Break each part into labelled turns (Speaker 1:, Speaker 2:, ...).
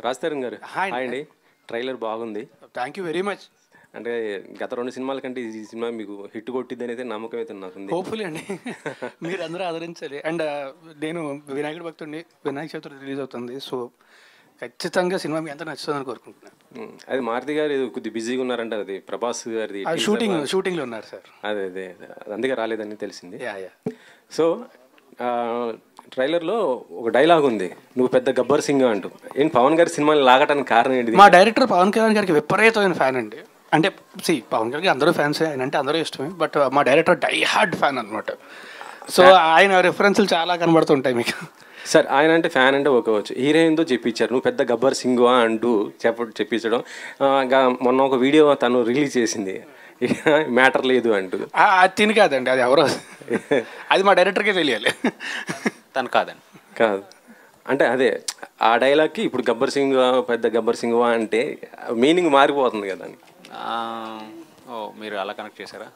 Speaker 1: రాజతరుణ్ గారు
Speaker 2: హాయ్
Speaker 1: అండి. ట్రైలర్ బాగుంది.
Speaker 2: Thank you very much.
Speaker 1: అంటే గత 2 సినిమాల కంటే ఈ సినిమా మీకు హిట్ కొట్టిద్ది అనేది నమ్మకం అయితే నాకుంది.
Speaker 2: హోప్ఫుల్లీ అండి. మీరు అందరూ ఆదరించాలి. అండ్ నేను వినాయకుడి భక్తుడిని. వినాయక చవితి రిలీజ్ అవుతుంది. సో ఖచ్చితంగా సినిమా మీ అంతా నచ్చుతుందని కోరుకుంటున్నాను.
Speaker 1: అది మారుతి గారు కొద్దిగా బిజీగా ఉన్నారంట. అది ప్రభాస్ గారిది
Speaker 2: షూటింగ్లో ఉన్నారు సార్.
Speaker 1: అదే అందుకే రాలేదని తెలిసింది.
Speaker 2: యా
Speaker 1: సో ట్రైలర్లో ఒక డైలాగ్ ఉంది, నువ్వు పెద్ద గబ్బర్ సింగ్ అంటూ. ఏంటి పవన్ గారి సినిమాని లాగటానికి కారణం ఏంటి?
Speaker 2: మా డైరెక్టర్ పవన్ కళ్యాణ్ గారికి విపరీతమైన ఫ్యాన్ అండి. అంటే పవన్ కళ్యాణ్ అందరూ ఫ్యాన్సే, ఆయన అంటే అందరూ ఇష్టమే. బట్ మా డైరెక్టర్ డై హార్డ్ ఫ్యాన్ అనమాట. సో ఆయన రెఫరెన్స్లు చాలా కనబడుతుంటాయి మీకు.
Speaker 1: సార్ ఆయన అంటే ఫ్యాన్ అంటే ఒక్కవచ్చు, హీరోయిన్తో చెప్పించారు నువ్వు పెద్ద గబ్బర్ సింగ్ అంటూ చెప్పించడం. మొన్న ఒక వీడియో తను రిలీజ్ చేసింది, మ్యాటర్ లేదు అంటూ.
Speaker 2: అది తిని కాదండి, అది ఎవరో అది మా డైరెక్టర్కే తెలియాలి.
Speaker 3: తను కాదండి.
Speaker 1: కాదు అంటే అదే ఆ డైలాగ్కి ఇప్పుడు గబ్బర్ సింగ్ పెద్ద గబ్బర్ సింగ్ అంటే మీనింగ్ మారిపోతుంది కదా.
Speaker 3: ఓ మీరు అలా కనెక్ట్ చేశారా?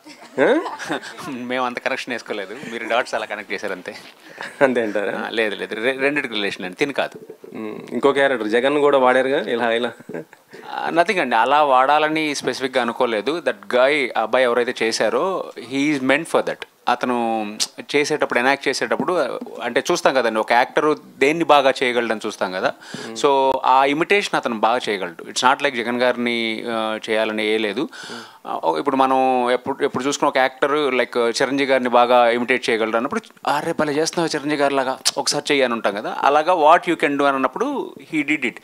Speaker 3: మేము అంత కనెక్షన్ వేసుకోలేదు, మీరు డాట్స్ అలా కనెక్ట్ చేశారు అంతే.
Speaker 1: అంతే అంటారా?
Speaker 3: లేదు రెండింటికి రిలేషన్ అండి, తిని కాదు.
Speaker 1: ఇంకో క్యారెక్టర్ జగన్ కూడా వాడారుగా ఇలా
Speaker 3: నథింగ్ అండి, అలా వాడాలని స్పెసిఫిక్గా అనుకోలేదు. దట్ గాయ్ అబ్బాయి ఎవరైతే చేశారో he is meant for that. అతను చేసేటప్పుడు ఎనాక్ట్ చేసేటప్పుడు అంటే చూస్తాం కదండి, ఒక యాక్టరు దేన్ని బాగా చేయగలడని చూస్తాం కదా. సో ఆ ఇమిటేషన్ అతను బాగా చేయగలడు. ఇట్స్ నాట్ లైక్ జగన్ గారిని చేయాలని ఏ లేదు. ఇప్పుడు మనం ఎప్పుడు చూసుకున్న ఒక యాక్టర్ లైక్ చిరంజీవి గారిని బాగా ఇమిటేట్ చేయగలడు అన్నప్పుడు అరే భలే చేస్తున్నావు చిరంజీవి గారి లాగా ఒకసారి చెయ్యని ఉంటాం కదా. అలాగా వాట్ యూ కెన్ డూ అని అన్నప్పుడు హీ డిడ్ ఇట్.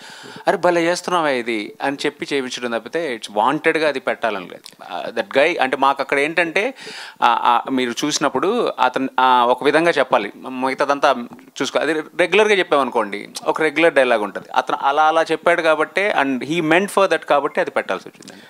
Speaker 3: అరే భలే చేస్తున్నావా ఇది అని చెప్పి చేయించడం తప్పితే ఇట్స్ వాంటెడ్గా అది పెట్టాలని లేదు. దట్ గై అంటే మాకు అక్కడ ఏంటంటే మీరు చూసినప్పుడు అతను ఒక విధంగా చెప్పాలి, మిగతాదంతా చూసుకో. అది రెగ్యులర్గా చెప్పామనుకోండి ఒక రెగ్యులర్ డైలాగ్ ఉంటుంది. అతను అలా చెప్పాడు కాబట్టి and he meant for that కాబట్టి అది పెట్టాల్సి వచ్చిందండి.